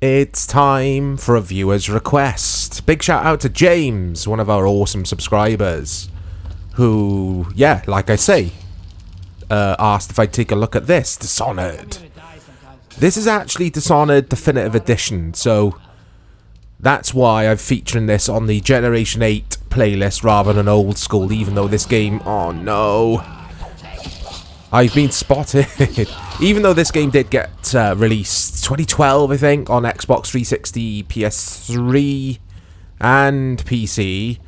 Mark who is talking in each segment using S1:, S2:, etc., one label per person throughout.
S1: It's time for a viewer's request. Big shout out to James, one of our awesome subscribers, who, yeah, like I say, asked if I'd take a look at this, Dishonored. This is actually Dishonored Definitive Edition, so that's why I'm featuring this on the Generation 8 playlist rather than old school, even though this game, oh no, I've been spotted. Even though this game did get released 2012, I think, on Xbox 360, PS3, and PC.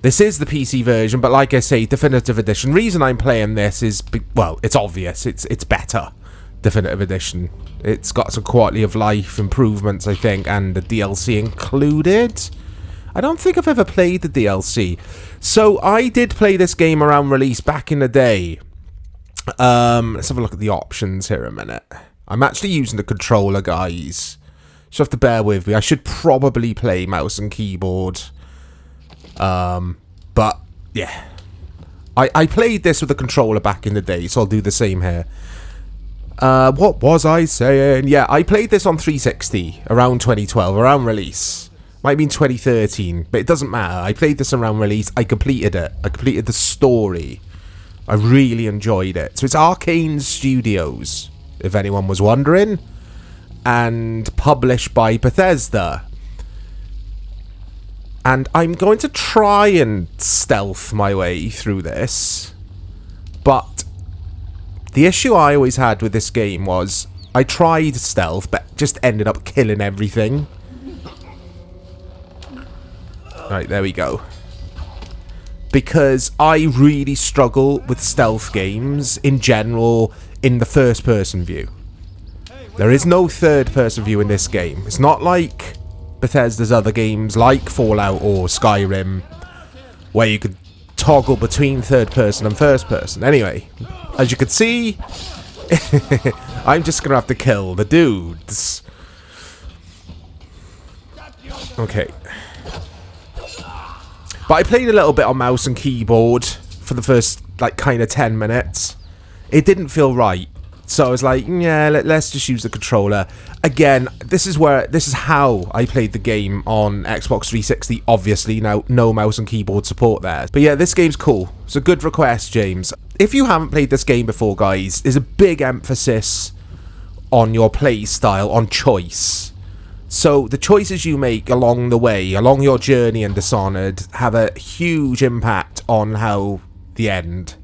S1: This is the PC version, but like I say, Definitive Edition. Reason I'm playing this is, well, it's obvious. It's better. Definitive Edition. It's got some quality of life improvements, I think, and the DLC included. I don't think I've ever played the DLC. So I did play this game around release back in the day. Let's have a look at the options here a minute. I'm actually using the controller, guys. So you have to bear with me. I should probably play mouse and keyboard. But yeah. I played this with the controller back in the day, so I'll do the same here. What was I saying? Yeah, I played this on 360 around 2012, around release. Might have been 2013, but it doesn't matter. I played this around release. I completed it. I completed the story. I really enjoyed it. So it's Arcane Studios, if anyone was wondering, and published by Bethesda. And I'm going to try and stealth my way through this, but the issue I always had with this game was I tried stealth, but just ended up killing everything. Right, there we go. Because I really struggle with stealth games in general in the first-person view. There is no third-person view in this game. It's not like Bethesda's other games like Fallout or Skyrim, where you could toggle between third-person and first-person. Anyway, as you can see, I'm just going to have to kill the dudes. Okay. But I played a little bit on mouse and keyboard for the first, like, kind of 10 minutes. It didn't feel right. So I was like, yeah, let's just use the controller. Again, this is how I played the game on Xbox 360. Obviously, now no mouse and keyboard support there. But yeah, this game's cool. It's a good request, James. If you haven't played this game before, guys, there's a big emphasis on your play style, on choice. So the choices you make along the way, along your journey in Dishonored, have a huge impact on how the end,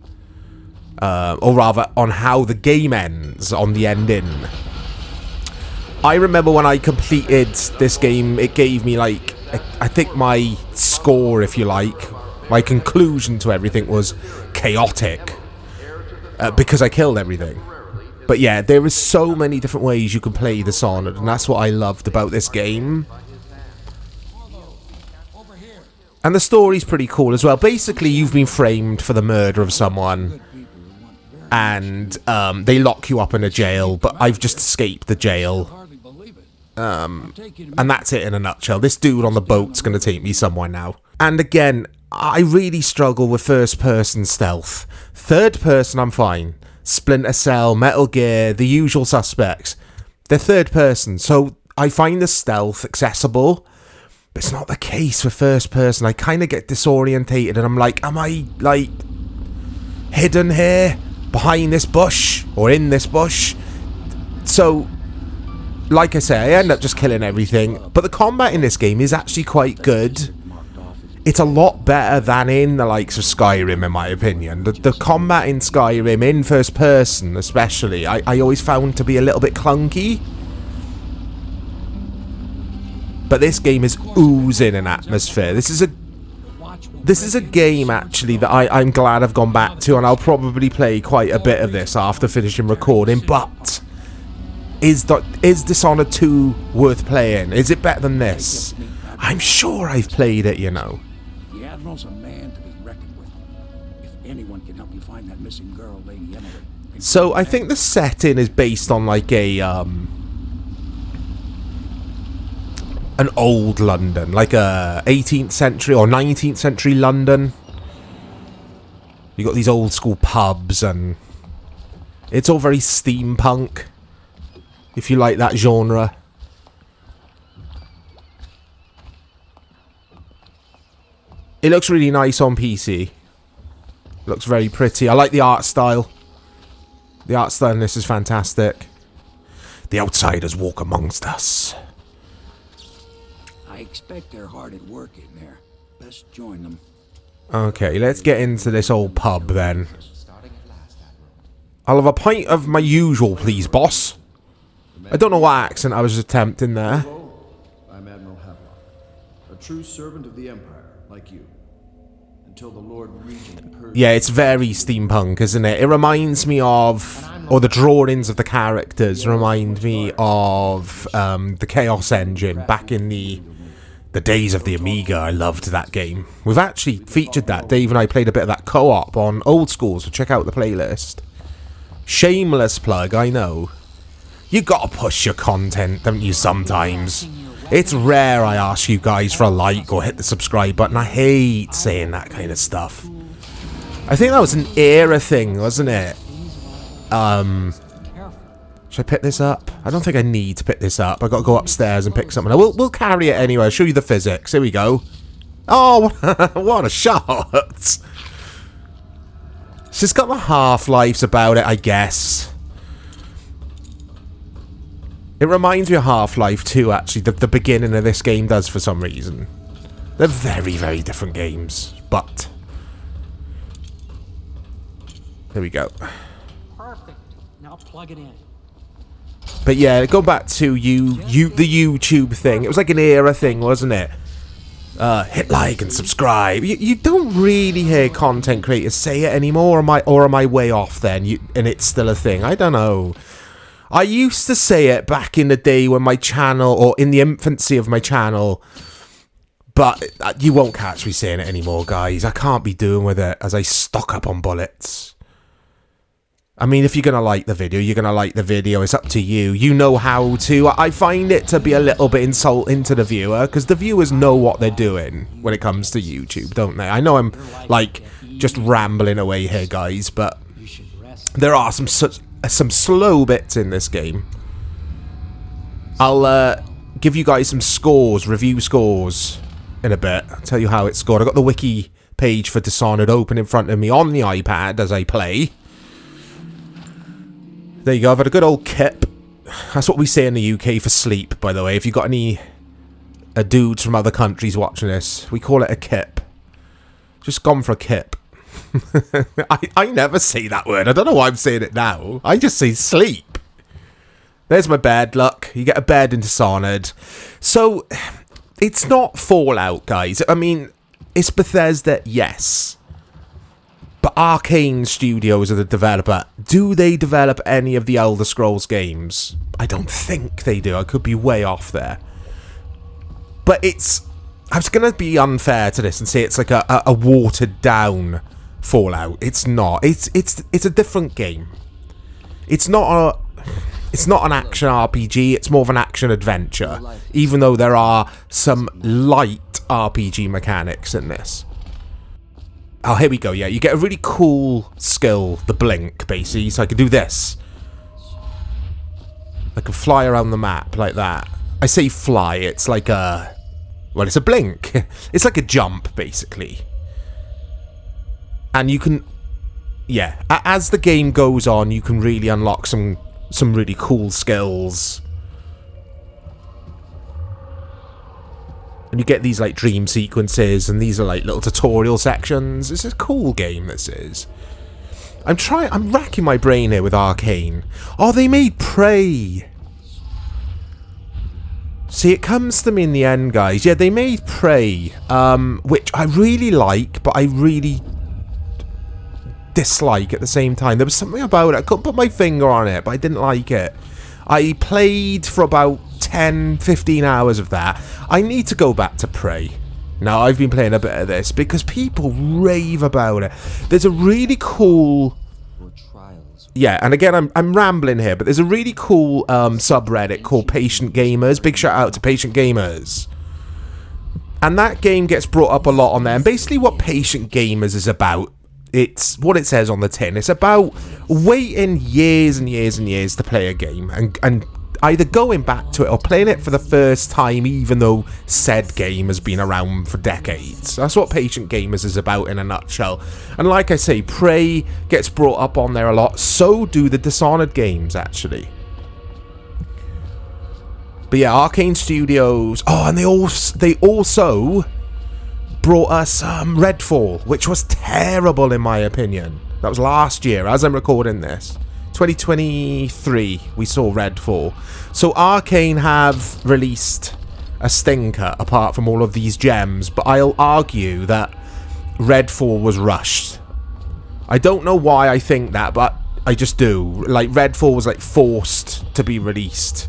S1: or rather on how the game ends, on the ending. I remember when I completed this game, it gave me, like, I think my score, if you like, my conclusion to everything was chaotic, because I killed everything. But yeah, there is so many different ways you can play Dishonored, and that's what I loved about this game. And the story's pretty cool as well. Basically, you've been framed for the murder of someone, and they lock you up in a jail, but I've just escaped the jail. And that's it in a nutshell. This dude on the boat's going to take me somewhere now. And again, I really struggle with first-person stealth. Third-person, I'm fine. Splinter Cell, Metal Gear, the usual suspects. They're third person, so I find the stealth accessible, but it's not the case with first person. I kind of get disorientated and I'm like, am I, like, hidden here? Behind this bush? Or in this bush? So, like I say, I end up just killing everything, but the combat in this game is actually quite good. It's a lot better than in the likes of Skyrim, in my opinion. The combat in Skyrim, in first person especially, I always found to be a little bit clunky. But this game is oozing in atmosphere. This is a game, actually, that I'm glad I've gone back to, and I'll probably play quite a bit of this after finishing recording. But is Dishonored 2 worth playing? Is it better than this? I'm sure I've played it, you know.
S2: The Admiral's a man to be reckoned with. If anyone can help you find that missing girl, Lady Emily.
S1: So I think the setting is based on like an old London, like a 18th century or 19th century London. You got these old school pubs, and it's all very steampunk, if you like that genre. It looks really nice on PC. Looks very pretty. I like the art style. The art style in this is fantastic. The outsiders walk amongst us.
S2: I expect they're hard at work in there. Best join them.
S1: Okay, let's get into this old pub then. I'll have a pint of my usual, please, boss. I don't know what accent I was attempting there.
S3: Hello, I'm Admiral Havelock, a true servant of the Empire, like you, until the Lord Regent purged.
S1: Yeah, it's very steampunk, isn't it? It reminds me of, or the drawings of the characters remind me of the Chaos Engine back in the days of the Amiga. I loved that game. We've actually featured that. Dave and I played a bit of that co-op on Old School, so check out the playlist. Shameless plug, I know. You gotta push your content, don't you, sometimes? It's rare I ask you guys for a like or hit the subscribe button. I hate saying that kind of stuff. I think that was an era thing, wasn't it? Should I pick this up? I don't think I need to pick this up. I gotta go upstairs and pick something. We'll carry it anyway. I'll show you the physics. Here we go. Oh, what a shot! She's got the half-lives about it, I guess. It reminds me of Half-Life 2, actually. The beginning of this game does, for some reason. They're very, very different games. But there we go.
S4: Perfect. Now plug it in.
S1: But yeah, go back to the YouTube thing. It was like an era thing, wasn't it? Hit like and subscribe. You don't really hear content creators say it anymore, or am I way off then? And it's still a thing. I don't know. I used to say it back in the day when my channel, or in the infancy of my channel, but you won't catch me saying it anymore, guys. I can't be doing with it as I stock up on bullets. I mean, if you're going to like the video, you're going to like the video. It's up to you. You know how to. I find it to be a little bit insulting to the viewer, because the viewers know what they're doing when it comes to YouTube, don't they? I know I'm, like, just rambling away here, guys, but there are some slow bits in this game. I'll give you guys some scores, review scores, in a bit. I'll tell you how it's scored. I've got the wiki page for Dishonored open in front of me on the iPad as I play. There you go, I've had a good old kip. That's what we say in the UK for sleep, by the way. If you've got any dudes from other countries watching this, we call it a kip. Just gone for a kip. I never say that word. I don't know why I'm saying it now. I just say sleep. There's my bed, look. You get a bed in Dishonored. So, it's not Fallout, guys. I mean, it's Bethesda, yes. But Arcane Studios are the developer. Do they develop any of the Elder Scrolls games? I don't think they do. I could be way off there. But it's... I was going to be unfair to this and say it's like a watered down Fallout. It's not. It's a different game. It's not an action RPG. It's more of an action adventure. Even though there are some light RPG mechanics in this. Oh, here we go, yeah. You get a really cool skill, the blink, basically. So I can do this. I can fly around the map like that. I say fly, it's like a... Well, it's a blink. It's like a jump, basically. And you can... Yeah, as the game goes on, you can really unlock some really cool skills. And you get these, like, dream sequences, and these are, like, little tutorial sections. It's a cool game, this is. I'm racking my brain here with Arcane. Oh, they made Prey. See, it comes to me in the end, guys. Yeah, they made Prey, which I really like, but I really dislike at the same time. There was something about it. I couldn't put my finger on it, but I didn't like it. I played for about 10, 15 hours of that. I need to go back to Prey. Now, I've been playing a bit of this because people rave about it. There's a really cool... Yeah, and again, I'm rambling here, but there's a really cool subreddit called Patient Gamers. Big shout out to Patient Gamers. And that game gets brought up a lot on there. And basically what Patient Gamers is about, it's what it says on the tin. It's about waiting years and years and years to play a game. And either going back to it or playing it for the first time, even though said game has been around for decades. That's what Patient Gamers is about in a nutshell. And like I say, Prey gets brought up on there a lot. So do the Dishonored games, actually. But yeah, Arcane Studios. Oh, and they also brought us Redfall, which was terrible in my opinion. That was last year, as I'm recording this. 2023, we saw Redfall. So Arcane have released a stinker apart from all of these gems, but I'll argue that Redfall was rushed. I don't know why I think that, but I just do. Like, Redfall was like forced to be released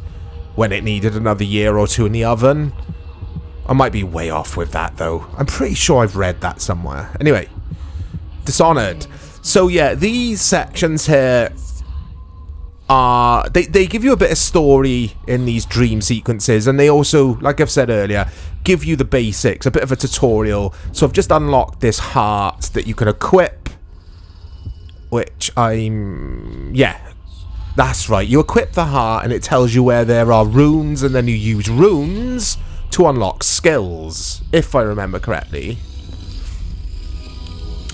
S1: when it needed another year or two in the oven. I might be way off with that though. I'm pretty sure I've read that somewhere. Anyway, Dishonored. So yeah, these sections here are, they give you a bit of story in these dream sequences, and they also, like I've said earlier, give you the basics, a bit of a tutorial. So I've just unlocked this heart that you can equip, which yeah, that's right, you equip the heart and it tells you where there are runes, and then you use runes to unlock skills, if I remember correctly.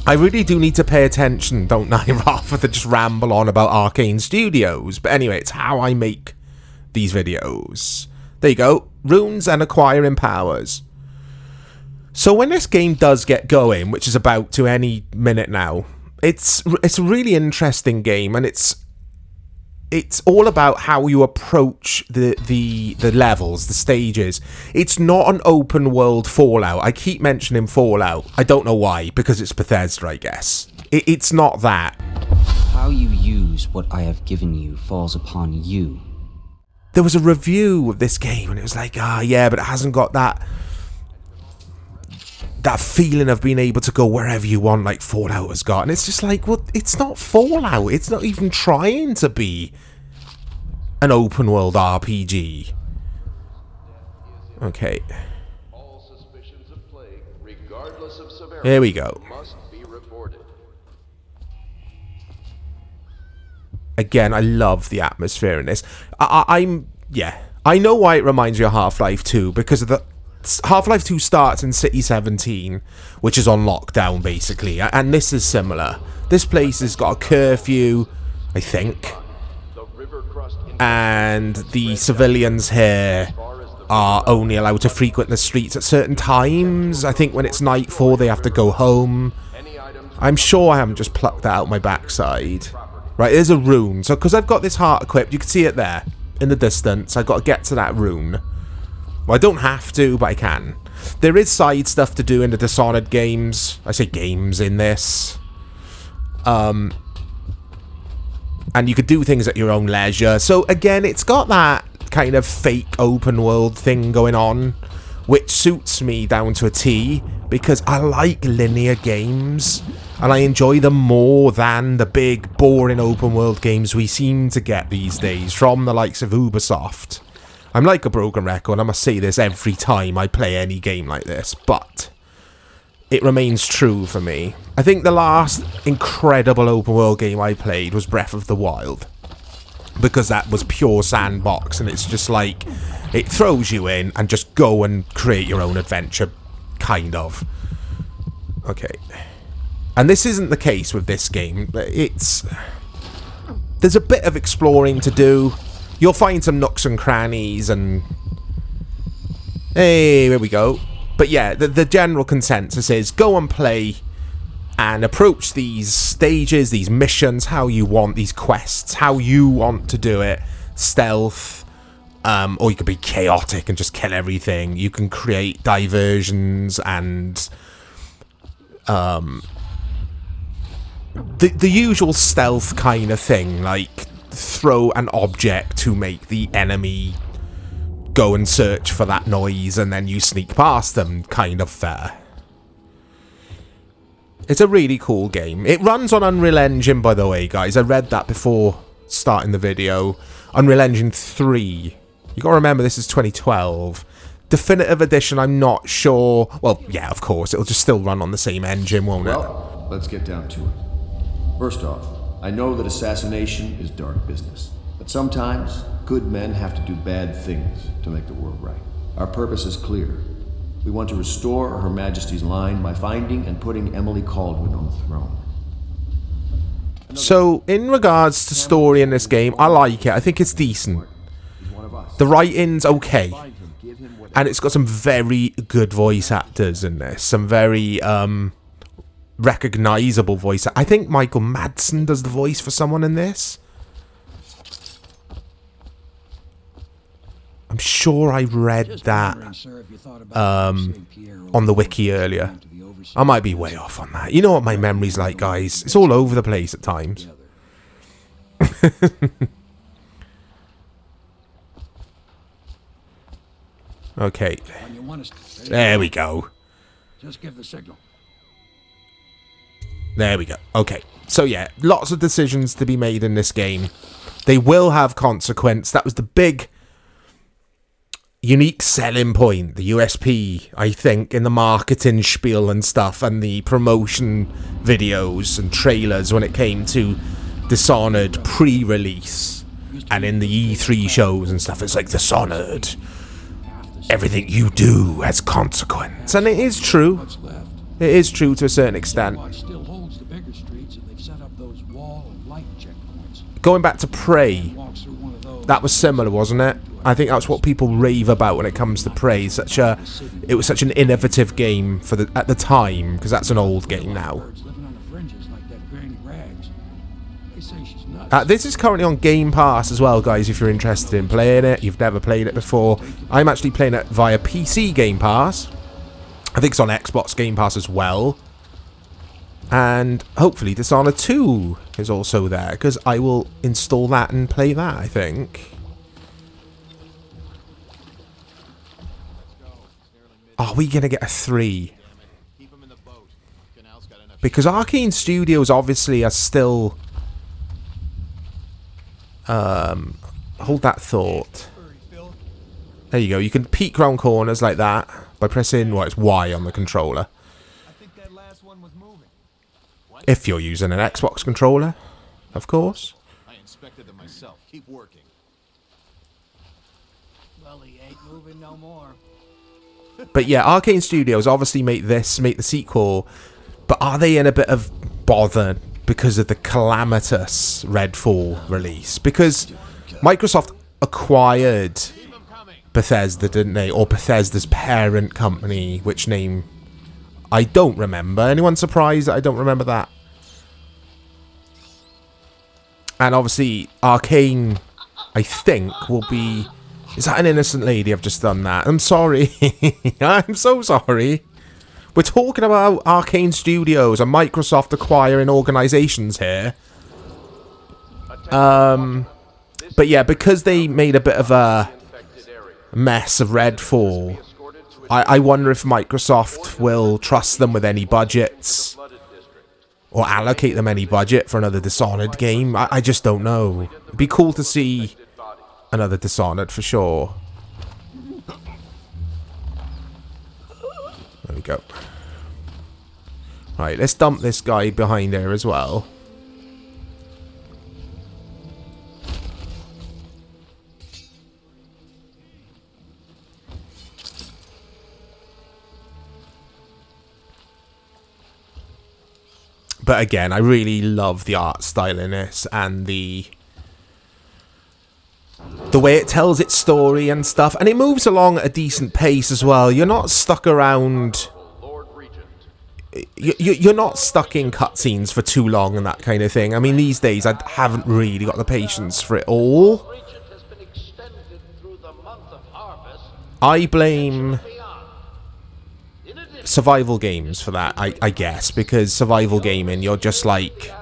S1: I really do need to pay attention, don't I, rather than just ramble on about Arcane Studios. But anyway, it's how I make these videos. There you go. Runes and acquiring powers. So when this game does get going, which is about to any minute now, it's a really interesting game, and it's all about how you approach the levels, the stages. It's not an open world Fallout. I keep mentioning Fallout. I don't know why, because it's Bethesda, I guess. It's not that.
S5: How you use what I have given you falls upon you.
S1: There was a review of this game, and it was like, yeah, but it hasn't got that feeling of being able to go wherever you want like Fallout has got. And it's just like, well, it's not Fallout. It's not even trying to be an open world RPG. Okay.
S6: All suspicions of plague, regardless of severity,
S1: here we go.
S6: must be reported.
S1: Again, I love the atmosphere in this. Yeah, I know why it reminds me of Half-Life 2, because of the Half-Life 2 starts in City 17, which is on lockdown, basically, and this is similar. This place has got a curfew, I think, and the civilians here are only allowed to frequent the streets at certain times. I think when it's nightfall, they have to go home. I'm sure I haven't just plucked that out my backside. Right, there's a rune. So, because I've got this heart equipped, you can see it there, in the distance. I've got to get to that rune. Well, I don't have to, but I can. There is side stuff to do in the Dishonored games. I say games in this. And you could do things at your own leisure. So again, it's got that kind of fake open world thing going on, which suits me down to a T, because I like linear games, and I enjoy them more than the big, boring open world games we seem to get these days from the likes of Ubisoft. I'm like a broken record, I must say this every time I play any game like this, but it remains true for me. I think the last incredible open world game I played was Breath of the Wild, because that was pure sandbox, and it's just like, it throws you in and just go and create your own adventure, kind of. Okay. And this isn't the case with this game. There's a bit of exploring to do. You'll find some nooks and crannies, and hey, there we go. But yeah, the general consensus is go and play and approach these stages, these missions, how you want, these quests, how you want to do it. Stealth, or you could be chaotic and just kill everything. You can create diversions and the usual stealth kind of thing, like throw an object to make the enemy go and search for that noise, and then you sneak past them, kind of fair. It's a really cool game. It runs on Unreal Engine, by the way, guys. I read that before starting the video. Unreal Engine 3. You gotta remember, this is 2012. Definitive Edition, I'm not sure. Well, yeah, of course. It'll just still run on the same engine, won't it?
S3: Well, let's get down to it. First off, I know that assassination is dark business. But But sometimes, good men have to do bad things to make the world right. Our purpose is clear. We want to restore Her Majesty's line by finding and putting Emily Caldwin on the throne.
S1: So, in regards to story in this game, I like it. I think it's decent. The writing's okay. And it's got some very good voice actors in this. Some very recognizable voice. I think Michael Madsen does the voice for someone in this. I'm sure I read that on the wiki earlier. I might be way off on that. You know what my memory's like, guys. It's all over the place at times. Okay. There we go.
S2: Just give the signal.
S1: There we go. Okay. So yeah, lots of decisions to be made in this game. They will have consequence. That was the big unique selling point, the USP, I think, in the marketing spiel and stuff, and the promotion videos and trailers when it came to Dishonored pre-release, and in the E3 shows and stuff. It's like, Dishonored, everything you do has consequence. And it is true. It is true to a certain extent. Going back to Prey, that was similar, wasn't it? I think that's what people rave about when it comes to Prey. It was such an innovative game for at the time, because that's an old game now. This is currently on Game Pass as well, guys, if you're interested in playing it. You've never played it before. I'm actually playing it via PC Game Pass. I think it's on Xbox Game Pass as well. And hopefully Dishonored 2 is also there, because I will install that and play that, I think. Are we going to get a 3? Because Arcane Studios obviously are still... hold that thought. There you go. You can peek round corners like that by pressing, it's Y on the controller. If you're using an Xbox controller, of course.
S6: I inspected them myself. Keep working.
S4: Well, he ain't moving no more.
S1: But yeah, Arcane Studios obviously make the sequel, but are they in a bit of bother because of the calamitous Redfall release? Because Microsoft acquired Bethesda, didn't they? Or Bethesda's parent company, which name I don't remember. Anyone surprised that I don't remember that? And obviously, Arcane, I think, will be... Is that an innocent lady? I've just done that. I'm sorry. I'm so sorry. We're talking about Arcane Studios and Microsoft acquiring organizations here. But yeah, because they made a bit of a mess of Redfall, I wonder if Microsoft will trust them with any budgets or allocate them any budget for another Dishonored game. I just don't know. It'd be cool to see another Dishonored for sure. There we go. Right, let's dump this guy behind there as well. But again, I really love the art style in this and the way it tells its story and stuff. And it moves along at a decent pace as well. You're not stuck around... You're not stuck in cutscenes for too long and that kind of thing. I mean, these days, I haven't really got the patience for it all. I blame survival games for that, I guess, because survival gaming, you're just like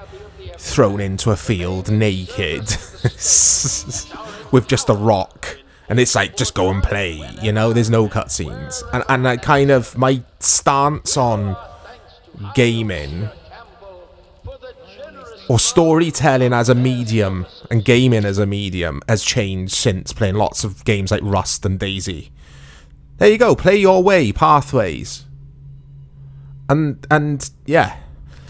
S1: thrown into a field naked with just a rock, and it's like, just go and play, you know, there's no cutscenes. And I kind of, my stance on gaming or storytelling as a medium and gaming as a medium has changed since playing lots of games like Rust and Daisy. There you go, play your way, pathways. And yeah,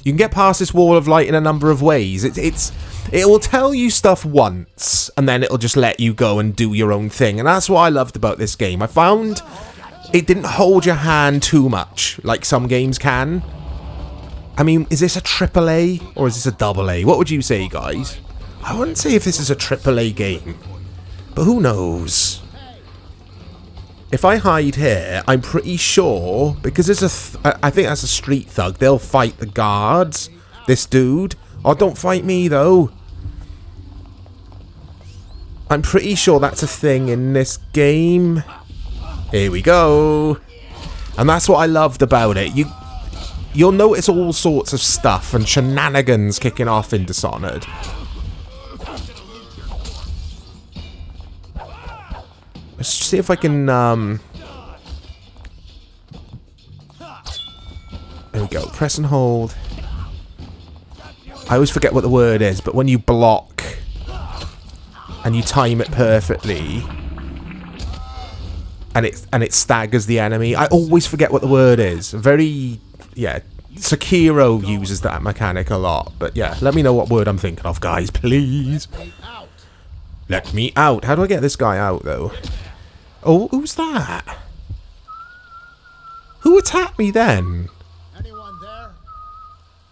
S1: you can get past this wall of light in a number of ways. It will tell you stuff once, and then it'll just let you go and do your own thing. And that's what I loved about this game. I found it didn't hold your hand too much, like some games can. I mean, is this a AAA, or is this a AA? What would you say, guys? I wouldn't say if this is a AAA game, but who knows? If I hide here, I'm pretty sure, because there's I think that's a street thug, they'll fight the guards, this dude. Oh, don't fight me, though. I'm pretty sure that's a thing in this game. Here we go. And that's what I loved about it. You'll notice all sorts of stuff and shenanigans kicking off in Dishonored. Let's see if I can, there we go. Press and hold. I always forget what the word is, but when you block and you time it perfectly and it staggers the enemy, I always forget what the word is. Very, yeah, Sekiro uses that mechanic a lot. But yeah, let me know what word I'm thinking of, guys, please. Let me out. How do I get this guy out, though? Oh, who's that? Who attacked me then?
S7: Anyone there?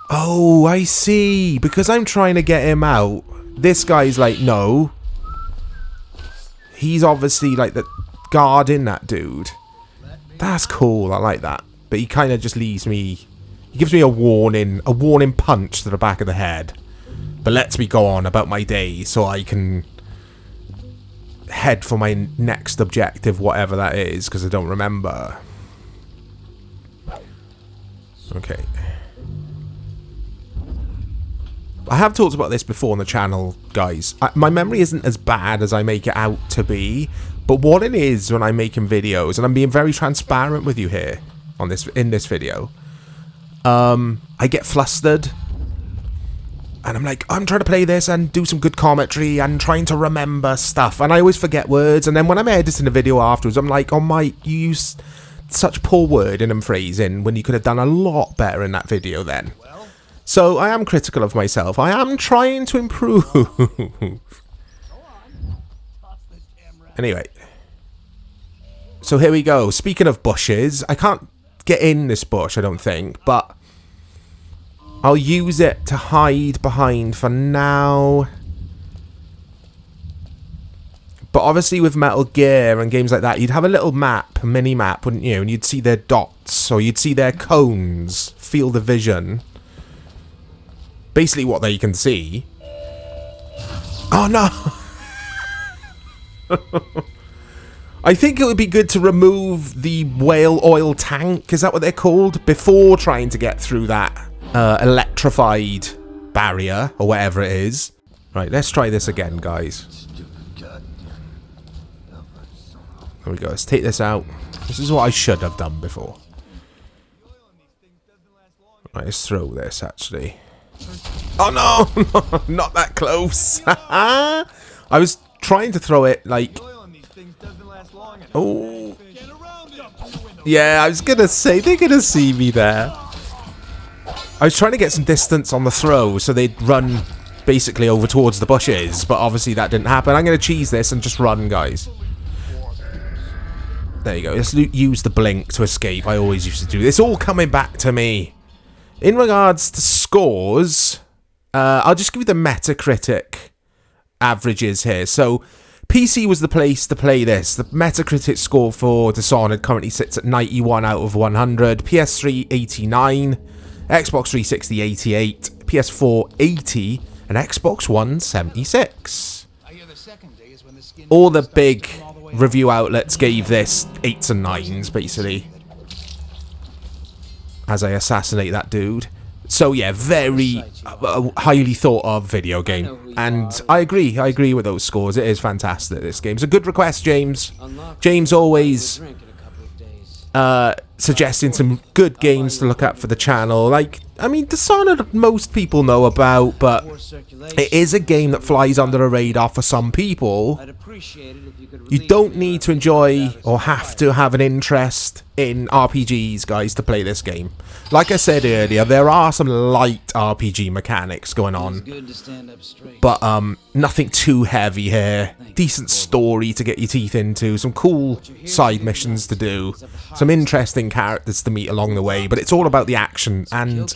S1: Oh, I see. Because I'm trying to get him out. This guy's like, no. He's obviously like the guarding that dude. That's cool. I like that. But he kind of just leaves me. He gives me a warning punch to the back of the head. But lets me go on about my day so I can head for my next objective, whatever that is, because I don't remember. Okay. I have talked about this before on the channel, guys. My memory isn't as bad as I make it out to be, but what it is when I'm making videos, and I'm being very transparent with you here on in this video, I get flustered. And I'm like, I'm trying to play this and do some good commentary and trying to remember stuff. And I always forget words. And then when I'm editing the video afterwards, I'm like, oh, Mike, you use such poor wording and phrasing when you could have done a lot better in that video then. So I am critical of myself. I am trying to improve. Anyway. So here we go. Speaking of bushes, I can't get in this bush, I don't think. But I'll use it to hide behind for now. But obviously with Metal Gear and games like that, you'd have a little map, a mini-map, wouldn't you? And you'd see their dots, or you'd see their cones, field of vision. Basically what they can see. Oh no! I think it would be good to remove the whale oil tank, is that what they're called? Before trying to get through that electrified barrier, or whatever it is. Right, let's try this again, guys. There we go, let's take this out. This is what I should have done before. Right, let's throw this, actually. Oh no! Not that close! I was trying to throw it, like... Oh! Yeah, I was gonna say, they're gonna see me there. I was trying to get some distance on the throw, so they'd run basically over towards the bushes, but obviously that didn't happen. I'm gonna cheese this and just run, guys. There you go. Let's use the blink to escape. I always used to do this. All coming back to me. In regards to scores, I'll just give you the Metacritic averages here. So, PC was the place to play this. The Metacritic score for Dishonored currently sits at 91 out of 100. PS3, 89. Xbox 360, 88. PS4, 80. And Xbox One, 76. All the big review outlets gave this 8s and 9s, basically. As I assassinate that dude. So yeah, very highly thought of video game. And I agree with those scores. It is fantastic, this game. It's a good request, James. James always suggesting some good games to look at for the channel. Like, I mean, Dishonored most people know about, but it is a game that flies under the radar for some people. You don't need to enjoy or have to have an interest in RPGs, guys, to play this game. Like I said earlier, there are some light RPG mechanics going on, but nothing too heavy here. Decent story to get your teeth into, some cool side missions to do, some interesting characters to meet along the way, but it's all about the action, and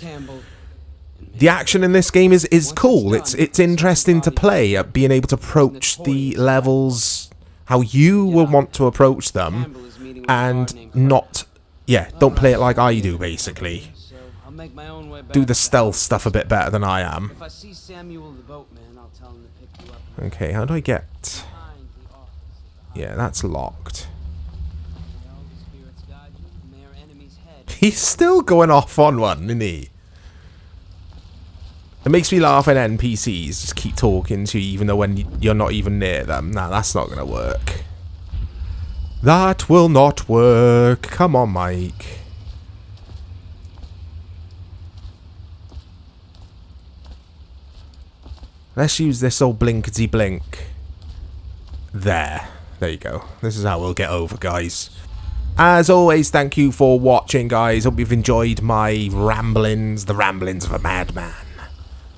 S1: the action in this game is cool. It's interesting to play, being able to approach the levels how you will want to approach them, and not, don't play it like I do, basically. Do the stealth stuff a bit better than I am. Okay, how do I get... Yeah, that's locked. He's still going off on one, isn't he? It makes me laugh when NPCs just keep talking to you even though when you're not even near them. Nah, that's not going to work. That will not work. Come on, Mike. Let's use this old blinkety blink. There you go. This is how we'll get over, guys. As always, thank you for watching, guys. Hope you've enjoyed my ramblings. The ramblings of a madman.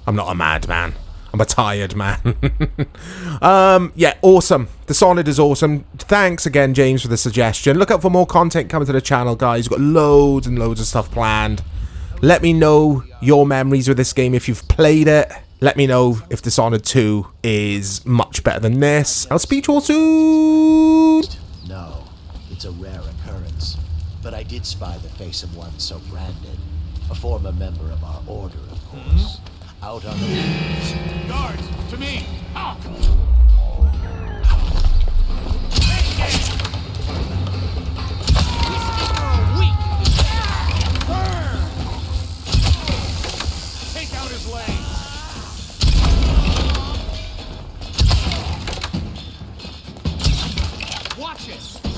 S1: I'm not a madman. I'm a tired man. Yeah, awesome. Dishonored is awesome. Thanks again, James, for the suggestion. Look out for more content coming to the channel, guys. We've got loads and loads of stuff planned. Let me know your memories with this game if you've played it. Let me know if Dishonored 2 is much better than this. I'll speak to you all soon.
S7: No, it's a rare occurrence. But I did spy the face of one so branded. A former member of our order, of course. Out on the...
S2: Guards, to me! Ah! Take out his legs! Watch it!